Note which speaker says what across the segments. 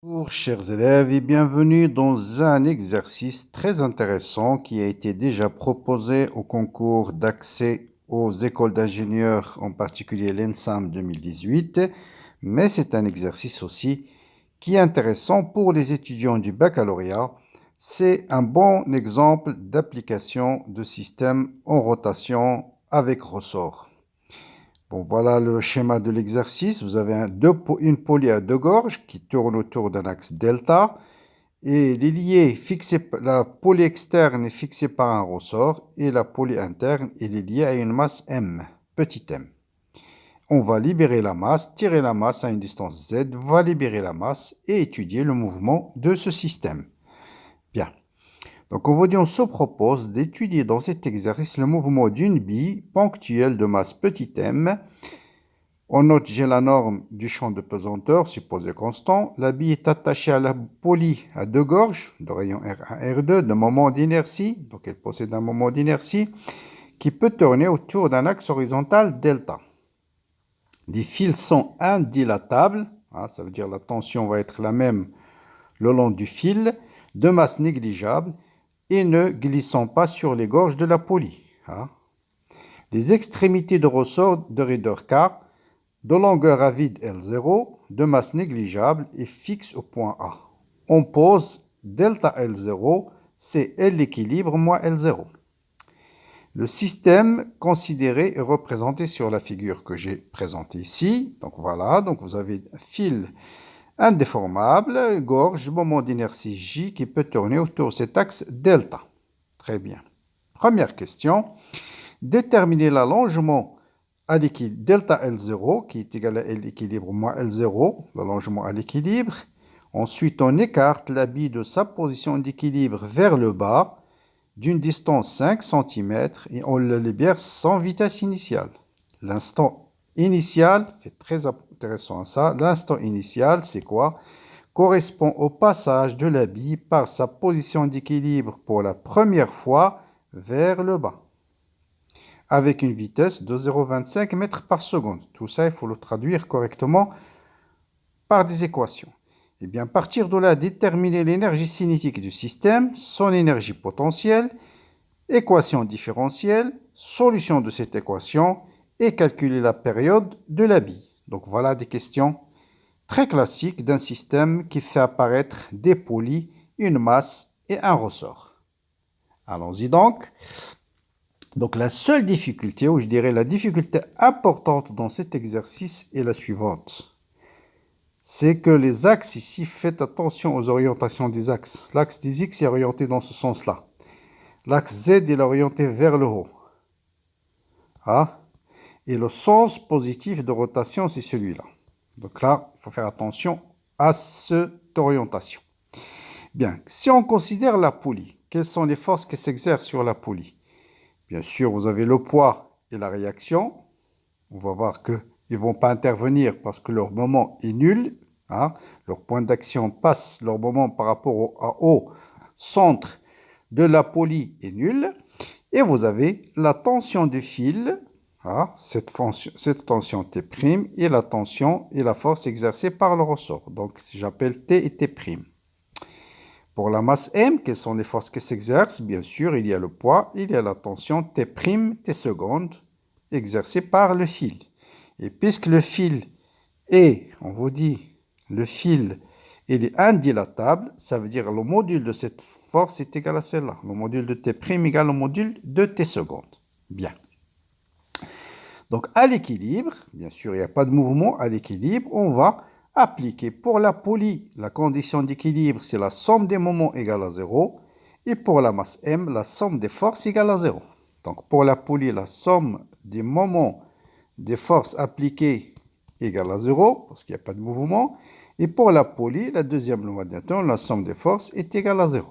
Speaker 1: Bonjour chers élèves et bienvenue dans un exercice très intéressant qui a été déjà proposé au concours d'accès aux écoles d'ingénieurs, en particulier l'ENSAM 2018, mais c'est un exercice aussi qui est intéressant pour les étudiants du baccalauréat. C'est un bon exemple d'application de système en rotation avec ressort. Bon, voilà le schéma de l'exercice. Vous avez une poulie à deux gorges qui tourne autour d'un axe delta et la poulie externe est fixée par un ressort et la poulie interne est liée à une masse m, petit m. On va libérer la masse, tirer la masse à une distance z, va libérer la masse et étudier le mouvement de ce système. Bien. Donc on vous dit, on se propose d'étudier dans cet exercice le mouvement d'une bille ponctuelle de masse petit m. On note, j'ai la norme du champ de pesanteur, supposé constant. La bille est attachée à la poulie à deux gorges, de rayon R1, R2, de moment d'inertie. Donc elle possède un moment d'inertie qui peut tourner autour d'un axe horizontal delta. Les fils sont indilatables, ça veut dire la tension va être la même le long du fil, de masse négligeable et ne glissant pas sur les gorges de la poulie. Les extrémités de ressort de raideur K de longueur à vide L0, de masse négligeable et fixe au point A. On pose delta L0, c'est L l'équilibre moins L0. Le système considéré est représenté sur la figure que j'ai présentée ici. Donc voilà, donc vous avez un fil indéformable, gorge, moment d'inertie J qui peut tourner autour de cet axe delta. Très bien. Première question. Déterminer l'allongement à l'équilibre delta L0 qui est égal à L équilibre moins L0, l'allongement à l'équilibre. Ensuite, on écarte la bille de sa position d'équilibre vers le bas d'une distance 5 cm et on le libère sans vitesse initiale. L'instant initial, c'est très intéressant ça, l'instant initial, c'est quoi? Correspond au passage de la bille par sa position d'équilibre pour la première fois vers le bas, avec une vitesse de 0,25 mètres par seconde. Tout ça, il faut le traduire correctement par des équations. Et bien, à partir de là, déterminer l'énergie cinétique du système, son énergie potentielle, équation différentielle, solution de cette équation et calculer la période de la bille. Donc voilà des questions très classiques d'un système qui fait apparaître des poulies, une masse et un ressort. Allons-y donc. Donc la seule difficulté, ou je dirais la difficulté importante dans cet exercice est la suivante. C'est que les axes ici, faites attention aux orientations des axes. L'axe des X est orienté dans ce sens-là. L'axe Z est orienté vers le haut. Et le sens positif de rotation, c'est celui-là. Donc là, il faut faire attention à cette orientation. Bien, si on considère la poulie, quelles sont les forces qui s'exercent sur la poulie? Bien sûr, vous avez le poids et la réaction. On va voir qu'ils ne vont pas intervenir parce que leur moment est nul. Leur point d'action passe, leur moment par rapport au centre de la poulie est nul. Et vous avez la tension du fil, cette tension T' et la tension et la force exercée par le ressort. Donc j'appelle T et T'. Pour la masse M, quelles sont les forces qui s'exercent? Bien sûr, il y a le poids, il y a la tension T', T secondes, exercée par le fil. Et puisque le fil est, on vous dit, le fil, il est indilatable, ça veut dire le module de cette force est égal à celle-là. Le module de T' égale au module de T secondes. Bien. Donc à l'équilibre, bien sûr, il n'y a pas de mouvement. À l'équilibre, on va appliquer pour la poulie, la condition d'équilibre, c'est la somme des moments égale à 0. Et pour la masse M, la somme des forces égale à 0. Donc pour la poulie, la somme des moments des forces appliquées égale à 0, parce qu'il n'y a pas de mouvement. Et pour la poulie, la deuxième loi de Newton, la somme des forces est égale à 0.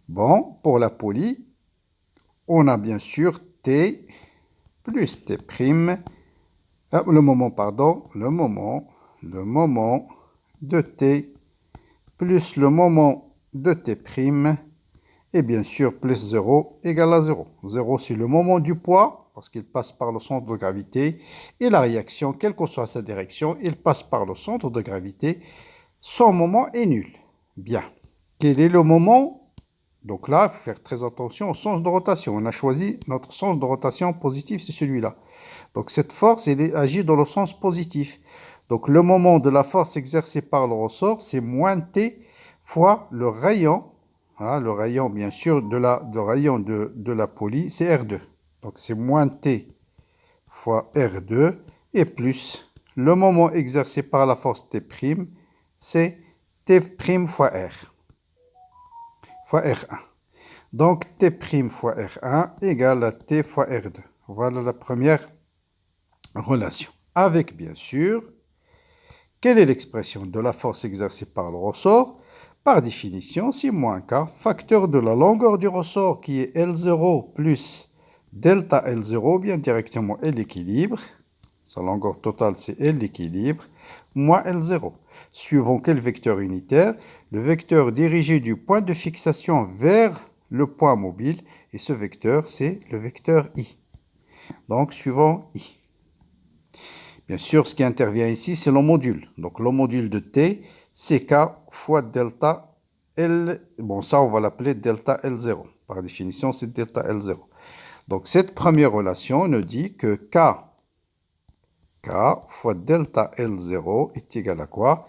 Speaker 1: Bon, pour la poulie, on a bien sûr T plus T', le moment de T plus le moment de T', et bien sûr plus 0 égale à 0. 0 c'est le moment du poids, parce qu'il passe par le centre de gravité, et la réaction, quelle que soit sa direction, il passe par le centre de gravité. son moment est nul. Bien. Quel est le moment? Donc là, il faut faire très attention au sens de rotation. On a choisi notre sens de rotation positif, c'est celui-là. Donc cette force, elle agit dans le sens positif. Donc le moment de la force exercée par le ressort, c'est moins T fois le rayon. Hein, le rayon, bien sûr, le rayon de la poulie, c'est R2. Donc c'est moins T fois R2 et plus le moment exercé par la force T', c'est T' fois R, fois R1. Donc T' fois R1 égale à T fois R2. Voilà la première relation. Avec, bien sûr, quelle est l'expression de la force exercée par le ressort? Par définition, c'est moins K, facteur de la longueur du ressort qui est L0 plus delta L0, bien directement L équilibre. Sa longueur totale, c'est L l'équilibre, moins L0. Suivant quel vecteur unitaire? Le vecteur dirigé du point de fixation vers le point mobile. Et ce vecteur, c'est le vecteur I. Donc, suivant I. Bien sûr, ce qui intervient ici, c'est le module. Donc, le module de T, c'est K fois delta L. Bon, ça, on va l'appeler delta L0. Par définition, c'est delta L0. Donc, cette première relation nous dit que K fois delta L0 est égal à quoi?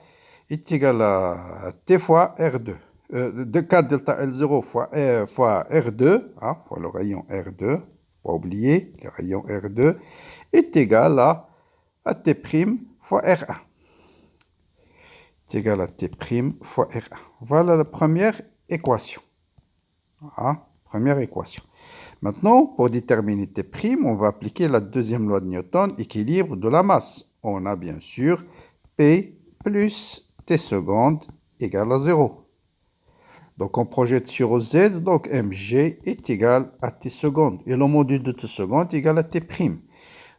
Speaker 1: Est égal à T fois R2. De K delta L0 fois R2, hein, fois le rayon R2, pas oublier, le rayon R2, est égal à T' fois R1. Est égal à T' fois R1. Voilà la première équation. Hein, première équation. Maintenant, pour déterminer T', on va appliquer la deuxième loi de Newton, équilibre de la masse. On a bien sûr P plus T seconde égale à 0. Donc, on projette sur Z, donc mg est égal à T seconde. Et le module de T seconde est égal à T'.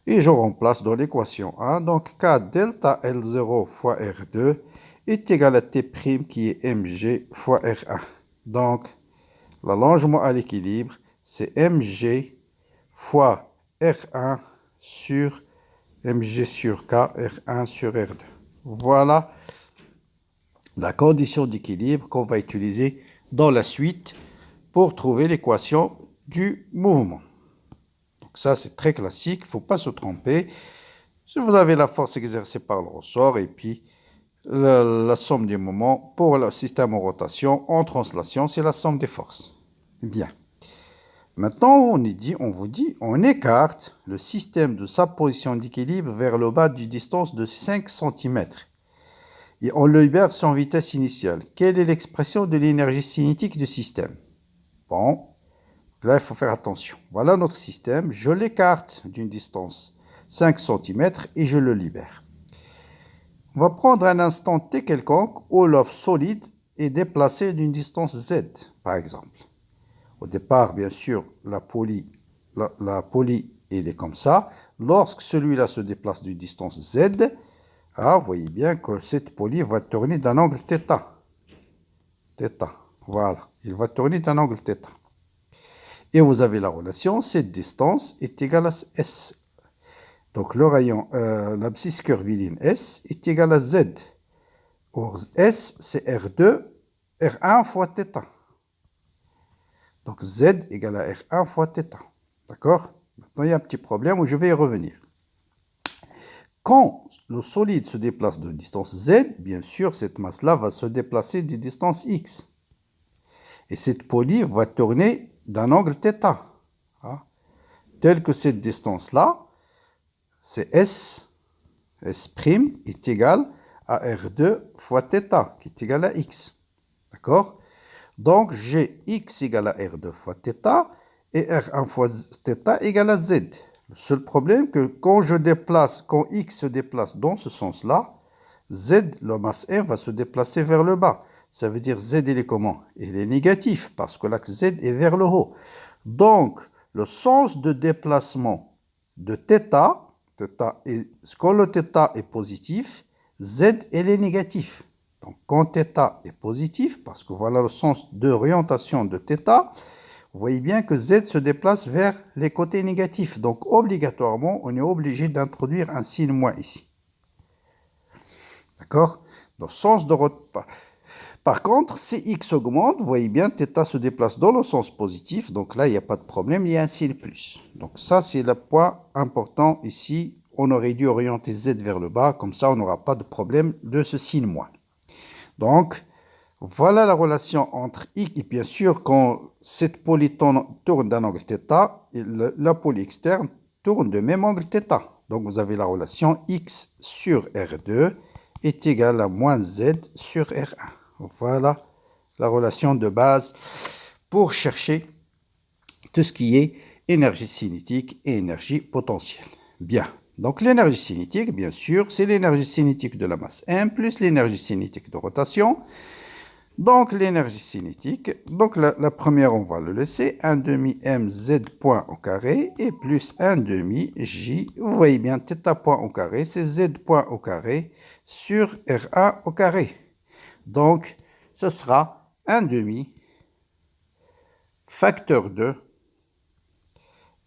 Speaker 1: Et je remplace dans l'équation 1. Donc, K delta L0 fois R2 est égal à T' qui est mg fois R1. Donc, l'allongement à l'équilibre, c'est mg fois R1 sur mg sur K, R1 sur R2. Voilà la condition d'équilibre qu'on va utiliser dans la suite pour trouver l'équation du mouvement. Donc ça, c'est très classique, il ne faut pas se tromper. Si vous avez la force exercée par le ressort et puis la somme des moments pour le système en rotation, en translation, c'est la somme des forces. Bien. Maintenant, on écarte le système de sa position d'équilibre vers le bas d'une distance de 5 cm. Et on le libère sans vitesse initiale. Quelle est l'expression de l'énergie cinétique du système? Bon, là, il faut faire attention. Voilà notre système. Je l'écarte d'une distance 5 cm et je le libère. On va prendre un instant T quelconque où l'objet solide est déplacé d'une distance Z, par exemple. Au départ, bien sûr, la poulie, elle est comme ça. Lorsque celui-là se déplace d'une distance Z, vous voyez bien que cette poulie va tourner d'un angle θ. Voilà, il va tourner d'un angle θ. Et vous avez la relation, cette distance est égale à S. Donc le rayon, l'abscisse curviligne S est égale à Z. Or, S, c'est R1 fois θ. Donc Z égale à R1 fois θ. D'accord? Maintenant, il y a un petit problème où je vais y revenir. Quand le solide se déplace de distance Z, bien sûr, cette masse-là va se déplacer de distance X. Et cette poulie va tourner d'un angle θ. Hein? Tel que cette distance-là, c'est S est égal à R2 fois θ, qui est égal à X. D'accord? Donc, j'ai X égale à R2 fois θ et R1 fois θ égale à Z. Le seul problème que quand X se déplace dans ce sens-là, Z, la masse M, va se déplacer vers le bas. Ça veut dire Z, il est comment? Il est négatif parce que l'axe Z est vers le haut. Donc, le sens de déplacement de θ, quand le θ est positif, Z, il est négatif. Donc, quand θ est positif, parce que voilà le sens d'orientation de θ, vous voyez bien que Z se déplace vers les côtés négatifs. Donc, obligatoirement, on est obligé d'introduire un signe moins ici. D'accord? dans le sens de rotation. Par contre, si x augmente, vous voyez bien, θ se déplace dans le sens positif. Donc là, il n'y a pas de problème, il y a un signe plus. Donc ça, c'est le point important ici. On aurait dû orienter z vers le bas, comme ça, on n'aura pas de problème de ce signe moins. Donc, voilà la relation entre x, et bien sûr, quand cette pôle tourne d'un angle θ, la pôle externe tourne de même angle θ. Donc, vous avez la relation x sur R2 est égale à moins z sur R1. Voilà la relation de base pour chercher tout ce qui est énergie cinétique et énergie potentielle. Bien. Donc, l'énergie cinétique, bien sûr, c'est l'énergie cinétique de la masse M plus l'énergie cinétique de rotation. Donc, l'énergie cinétique, donc la première, on va le laisser, 1 demi mz point au carré et plus 1 demi j. Vous voyez bien, θ point au carré, c'est z point au carré sur R1 au carré. Donc, ce sera 1 demi facteur de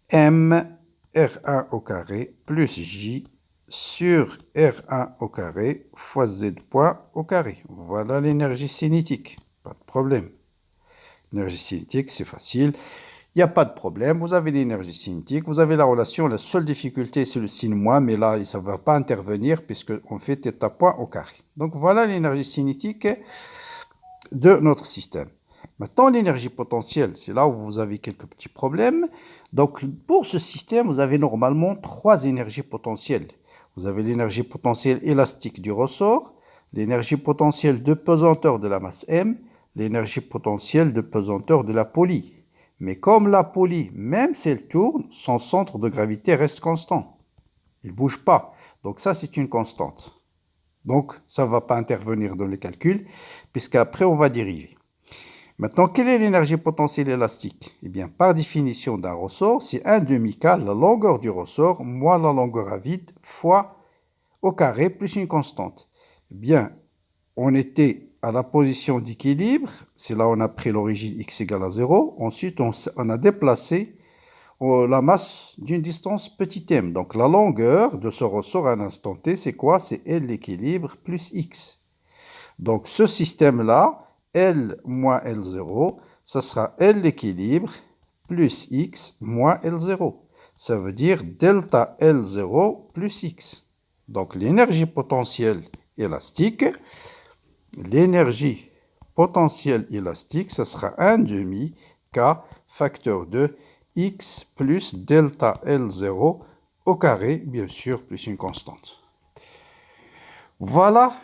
Speaker 1: m R1 au carré plus j sur R1 au carré fois z point au carré. Voilà l'énergie cinétique. Pas de problème. L'énergie cinétique, c'est facile. Il n'y a pas de problème. Vous avez l'énergie cinétique. Vous avez la relation. La seule difficulté, c'est le signe moins. Mais là, ça ne va pas intervenir puisqu'on fait θ point au carré. Donc, voilà l'énergie cinétique de notre système. Maintenant, l'énergie potentielle, c'est là où vous avez quelques petits problèmes. Donc, pour ce système, vous avez normalement 3 énergies potentielles. Vous avez l'énergie potentielle élastique du ressort, l'énergie potentielle de pesanteur de la masse M, l'énergie potentielle de pesanteur de la poulie. Mais comme la poulie, même si elle tourne, son centre de gravité reste constant. Il ne bouge pas. Donc ça, c'est une constante. Donc, ça ne va pas intervenir dans le calcul, puisqu'après, on va dériver. Maintenant, quelle est l'énergie potentielle élastique? Eh bien, par définition d'un ressort, c'est 1 demi-K, la longueur du ressort, moins la longueur à vide, fois au carré, plus une constante. Eh bien, on était à la position d'équilibre, c'est là où on a pris l'origine x égale à 0. Ensuite, on a déplacé la masse d'une distance petit m. Donc, la longueur de ce ressort à un instant t, c'est quoi? C'est L l'équilibre plus x. Donc, ce système-là, L moins L0, ça sera L l'équilibre plus X moins L0. Ça veut dire delta L0 plus X. Donc, l'énergie potentielle élastique, ça sera 1 demi K facteur de X plus delta L0 au carré, bien sûr, plus une constante. Voilà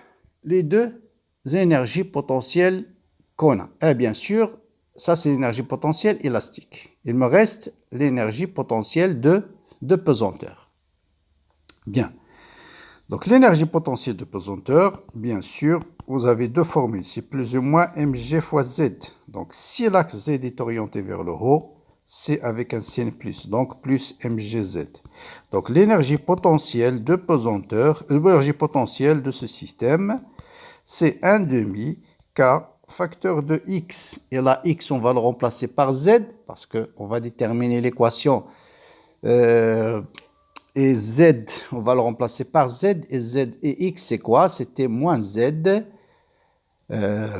Speaker 1: les deux énergies potentielles qu'on a. Et bien sûr, ça c'est l'énergie potentielle élastique. Il me reste l'énergie potentielle de pesanteur. Bien. Donc l'énergie potentielle de pesanteur, bien sûr, vous avez deux formules. C'est plus ou moins mg fois z. Donc si l'axe z est orienté vers le haut, c'est avec un signe plus. Donc plus mgz. Donc l'énergie potentielle de pesanteur, l'énergie potentielle de ce système, c'est 1 demi K facteur de x. Et là, x, on va le remplacer par z, parce qu'on va déterminer l'équation. Et z, on va le remplacer par z. Et z et x, c'est quoi? C'était moins z.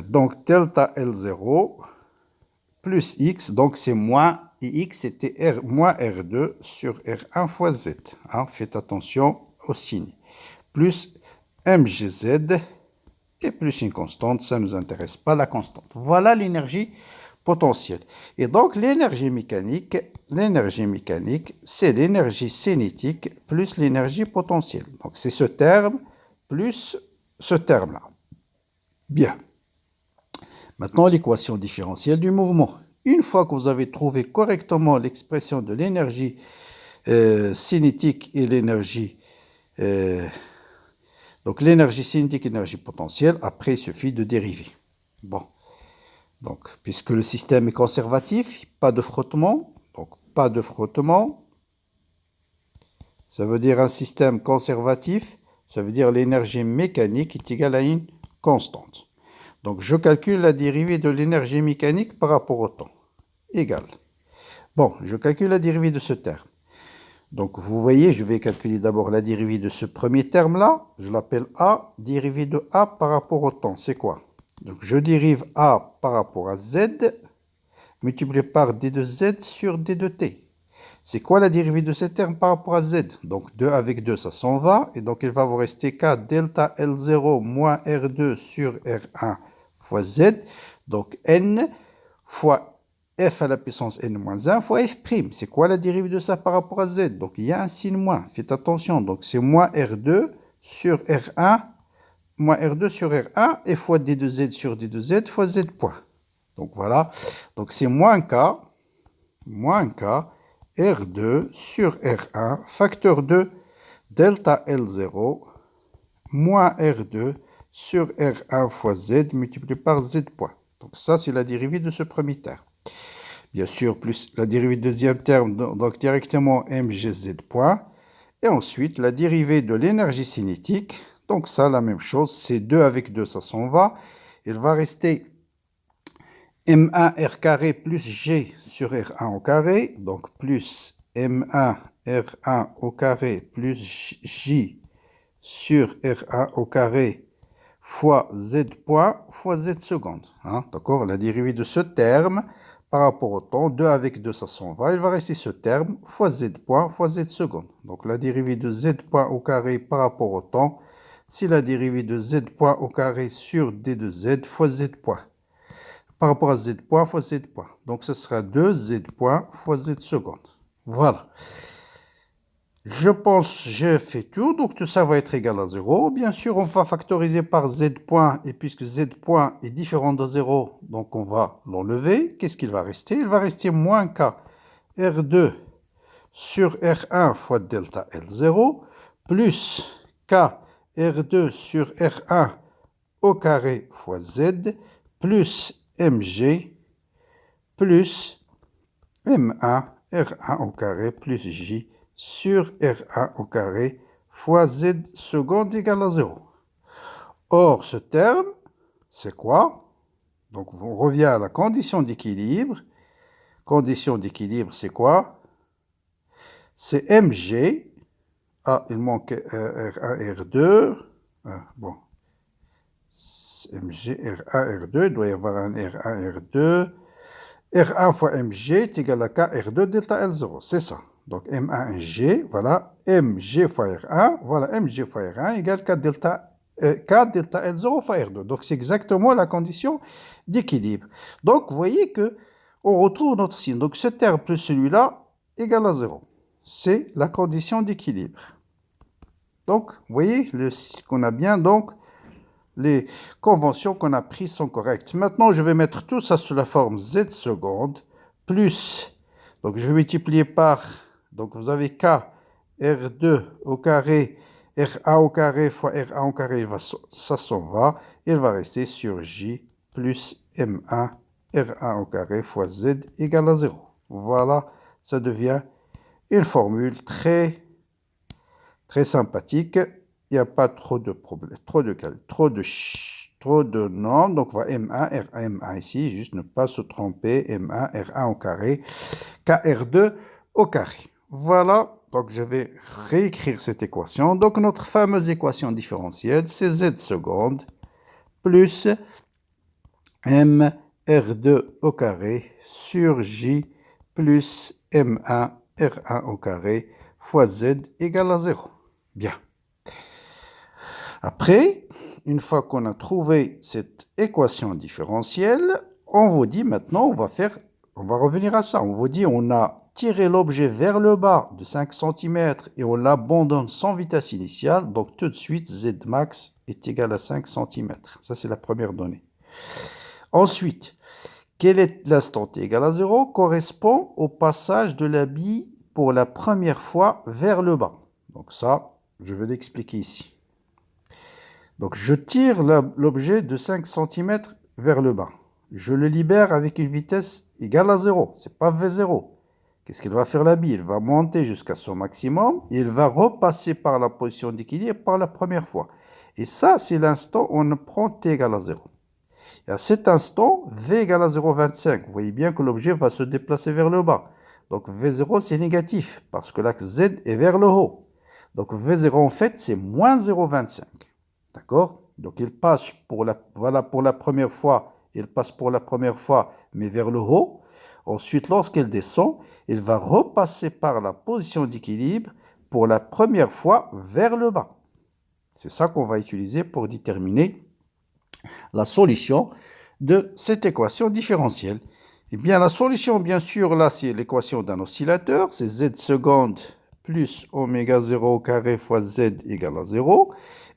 Speaker 1: Donc, delta L0 plus x. Donc, c'est moins. Et x, c'était moins R2 sur R1 fois z. Hein, faites attention au signe. Plus mgz. Et plus une constante, ça ne nous intéresse pas, la constante. Voilà l'énergie potentielle. Et donc, l'énergie mécanique, c'est l'énergie cinétique plus l'énergie potentielle. Donc, c'est ce terme plus ce terme-là. Bien. Maintenant, l'équation différentielle du mouvement. Une fois que vous avez trouvé correctement l'expression de l'énergie cinétique et l'énergie donc, l'énergie cinétique et l'énergie potentielle, après, il suffit de dériver. Bon. Donc, puisque le système est conservatif, pas de frottement. Donc, pas de frottement. Ça veut dire un système conservatif. Ça veut dire l'énergie mécanique est égale à une constante. Donc, je calcule la dérivée de l'énergie mécanique par rapport au temps. Égale. Bon, je calcule la dérivée de ce terme. Donc, vous voyez, je vais calculer d'abord la dérivée de ce premier terme-là. Je l'appelle A. Dérivée de A par rapport au temps, c'est quoi? Donc, je dérive A par rapport à Z, multiplié par d de Z sur d de T. C'est quoi la dérivée de ce terme par rapport à Z? Donc, 2 avec 2, ça s'en va. Et donc, il va vous rester K delta L0 moins R2 sur R1 fois Z. Donc, N fois F à la puissance N moins 1 fois F'. C'est quoi la dérivée de ça par rapport à Z? Donc, il y a un signe moins. Faites attention. Donc, c'est moins R2 sur R1, moins R2 sur R1 et fois D de Z sur D de Z fois Z point. Donc, voilà. Donc, c'est moins K R2 sur R1, facteur de delta L0, moins R2 sur R1 fois Z multiplié par Z point. Donc ça, c'est la dérivée de ce premier terme. Bien sûr, plus la dérivée du deuxième terme, donc directement mgz point. Et ensuite, la dérivée de l'énergie cinétique. Donc ça, la même chose, c'est 2 avec 2, ça s'en va. Il va rester M1 R carré plus G sur R1 au carré, donc plus M1 R1 au carré plus J sur R1 au carré fois Z point fois Z seconde. Hein, d'accord? La dérivée de ce terme par rapport au temps, 2 avec 2, ça s'en va. Il va rester ce terme fois Z point fois Z seconde. Donc la dérivée de Z point au carré par rapport au temps, c'est la dérivée de Z point au carré sur D de Z fois Z point. Par rapport à Z point fois Z point. Donc, ce sera 2Z point fois Z seconde. Voilà. Je pense que j'ai fait tout. Donc, tout ça va être égal à 0. Bien sûr, on va factoriser par Z point. Et puisque Z point est différent de 0, donc on va l'enlever. Qu'est-ce qu'il va rester? Il va rester moins K R2 sur R1 fois delta L0 plus K R2 sur R1 au carré fois Z plus mg plus m1 R1 au carré plus j sur R1 au carré fois z seconde égale à 0. Or, ce terme, c'est quoi? Donc, on revient à la condition d'équilibre. Condition d'équilibre, c'est quoi? C'est mg. Ah, il manque R1, R2. Ah, bon. mg, R1, R2. Il doit y avoir un R1, R2. R1 fois mg est égal à K R2 delta L0. C'est ça. Donc M1 G, voilà. mg fois R1, voilà. mg fois R1 égale K delta L0 fois R2. Donc c'est exactement la condition d'équilibre. Donc vous voyez que on retrouve notre signe. Donc ce terme plus celui-là égale à 0. C'est la condition d'équilibre. Donc vous voyez qu'on a bien donc les conventions qu'on a prises sont correctes. Maintenant, je vais mettre tout ça sous la forme Z seconde, plus, donc je vais multiplier par, donc vous avez K, R2 au carré, R1 au carré fois R1 au carré, ça s'en va, il va rester sur J plus M1, R1 au carré fois Z égale à 0. Voilà, ça devient une formule très sympathique. Il n'y a pas trop de problèmes, trop de nombres. Donc, on va M1, R1, M1 ici, juste ne pas se tromper. M1, R1 au carré, KR2 au carré. Voilà, donc je vais réécrire cette équation. Donc, notre fameuse équation différentielle, c'est Z seconde plus M R2 au carré sur J plus M1 R1 au carré fois Z égale à 0. Bien. Après, une fois qu'on a trouvé cette équation différentielle, on vous dit maintenant, on va revenir à ça. On vous dit, on a tiré l'objet vers le bas de 5 cm et on l'abandonne sans vitesse initiale. Donc tout de suite, Z max est égal à 5 cm. Ça, c'est la première donnée. Ensuite, quel est l'instant t égal à 0? Correspond au passage de la bille pour la première fois vers le bas. Donc ça, je vais l'expliquer ici. Donc je tire l'objet de 5 cm vers le bas. Je le libère avec une vitesse égale à 0. Ce n'est pas V0. Qu'est-ce qu'il va faire la bille? Il va monter jusqu'à son maximum et il va repasser par la position d'équilibre par la première fois. Et ça, c'est l'instant où on prend t égale à 0. Et à cet instant, v égale à 0,25. Vous voyez bien que l'objet va se déplacer vers le bas. Donc V0 c'est négatif parce que l'axe Z est vers le haut. Donc V0 en fait c'est moins 0,25. D'accord? Donc il passe pour la première fois, il passe pour la première fois mais vers le haut. Ensuite lorsqu'elle descend, il va repasser par la position d'équilibre pour la première fois vers le bas. C'est ça qu'on va utiliser pour déterminer la solution de cette équation différentielle. Eh bien, la solution, bien sûr, là, c'est l'équation d'un oscillateur. C'est z seconde plus oméga 0 au carré fois z égale à 0.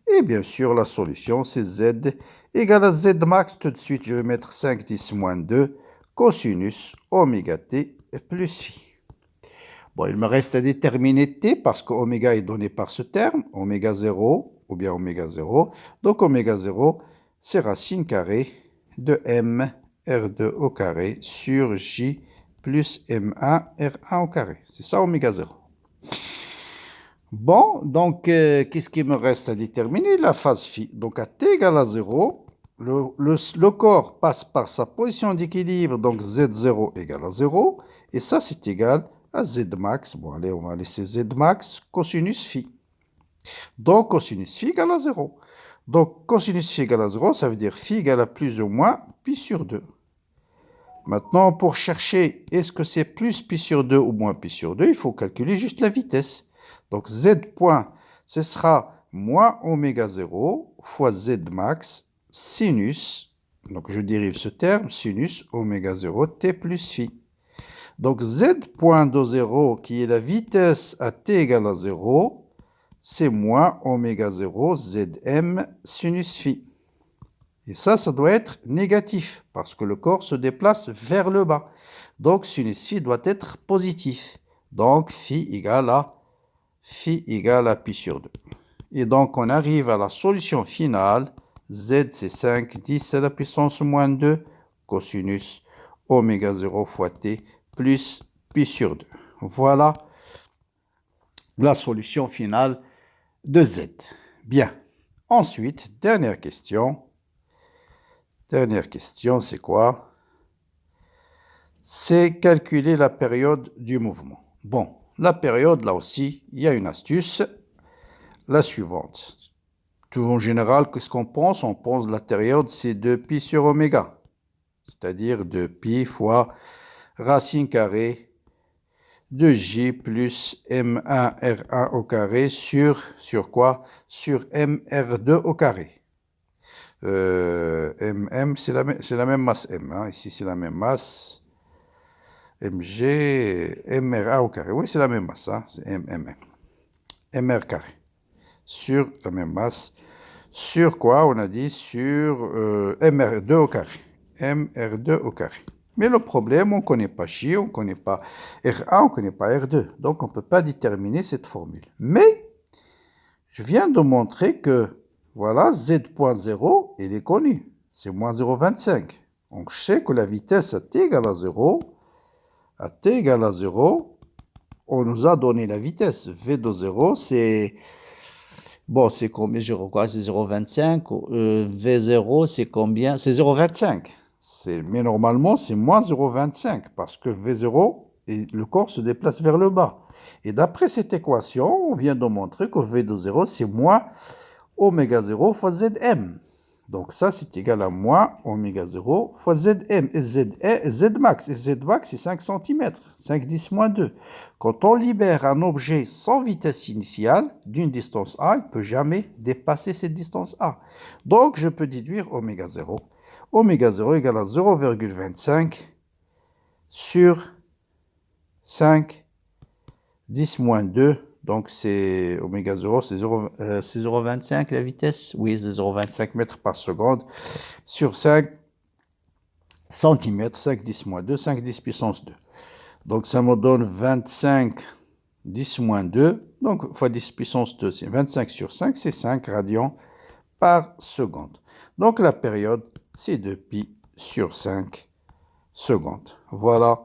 Speaker 1: Et bien sûr, la solution, c'est z égale à z max. Tout de suite, je vais mettre 5 10 moins 2 cosinus oméga t plus phi. Bon, il me reste à déterminer t parce que oméga est donné par ce terme, oméga 0 ou bien oméga 0. Donc, oméga 0, c'est racine carrée de m R2 au carré sur J plus M1 R1 au carré. C'est ça, oméga 0. Bon, donc, qu'est-ce qu'il me reste à déterminer? La phase phi. Donc, à t égale à 0, le corps passe par sa position d'équilibre, donc Z0 égale à 0. Et ça, c'est égal à Z max. Bon, allez, on va laisser Z max cosinus phi. Donc, cosinus phi égale à 0. Donc, cosinus phi égale à 0, ça veut dire phi égale à plus ou moins pi sur 2. Maintenant, pour chercher est-ce que c'est plus pi sur 2 ou moins pi sur 2, il faut calculer juste la vitesse. Donc, z point, ce sera moins oméga 0 fois z max sinus, donc je dérive ce terme, sinus oméga 0 t plus phi. Donc, z point de 0, qui est la vitesse à t égale à 0, c'est moins oméga 0 zm sinus phi. Et ça doit être négatif, parce que le corps se déplace vers le bas. Donc, sinus phi doit être positif. Donc, phi égale à pi sur 2. Et donc, on arrive à la solution finale. Z, c'est 5, 10 à la puissance moins 2, cosinus oméga 0 fois t plus pi sur 2. Voilà la solution finale de Z. Bien. Ensuite, dernière question. Dernière question, c'est quoi? C'est calculer la période du mouvement. Bon, la période, là aussi, il y a une astuce, la suivante. Tout en général, qu'est-ce qu'on pense? On pense que la période, c'est 2pi sur oméga, c'est-à-dire 2pi fois racine carrée de j plus m1 r1 au carré sur quoi? Sur mr2 au carré. MM, c'est la même masse M. Hein. Ici, c'est la même masse. MG, MRA au carré. Oui, c'est la même masse. Hein. C'est MMM. MR carré. Sur la même masse. Sur quoi? On a dit sur MR2 au carré. MR2 au carré. Mais le problème, on ne connaît pas J, on ne connaît pas R1, on ne connaît pas R2. Donc, on ne peut pas déterminer cette formule. Mais, je viens de montrer que voilà, z.0, il est connu. C'est moins 0,25. Donc, je sais que la vitesse à t égale à 0, on nous a donné la vitesse. V de 0, c'est... Bon, c'est combien? Je crois c'est 0,25. V0, c'est combien? C'est 0,25. Mais normalement, c'est moins 0,25 parce que V0, le corps se déplace vers le bas. Et d'après cette équation, on vient de montrer que V de 0, c'est moins oméga 0 fois Zm. Donc ça, c'est égal à moins oméga 0 fois Zm. Et Z max, c'est 5 cm, 5 10 moins 2. Quand on libère un objet sans vitesse initiale d'une distance A, il ne peut jamais dépasser cette distance A. Donc, je peux déduire oméga 0. Oméga 0 égale à 0,25 sur 5 10 moins 2. Donc, c'est oméga 0, c'est 0,25 la vitesse. Oui, c'est 0,25 mètres par seconde sur 5 cm, 5 10 moins 2, 5 10 puissance 2. Donc, ça me donne 25 10 moins 2. Donc, fois 10 puissance 2, c'est 25 sur 5, c'est 5 radians par seconde. Donc, la période, c'est 2pi sur 5 secondes. Voilà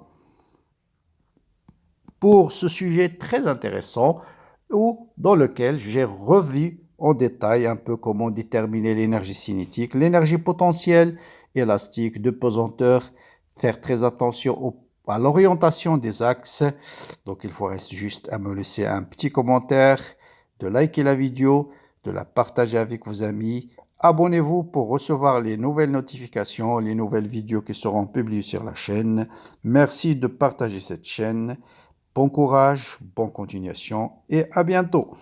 Speaker 1: pour ce sujet très intéressant dans lequel j'ai revu en détail un peu comment déterminer l'énergie cinétique, l'énergie potentielle, élastique, de pesanteur, faire très attention aux à l'orientation des axes. Donc, il faut rester juste à me laisser un petit commentaire, de liker la vidéo, de la partager avec vos amis. Abonnez-vous pour recevoir les nouvelles notifications, les nouvelles vidéos qui seront publiées sur la chaîne. Merci de partager cette chaîne. Bon courage, bonne continuation et à bientôt.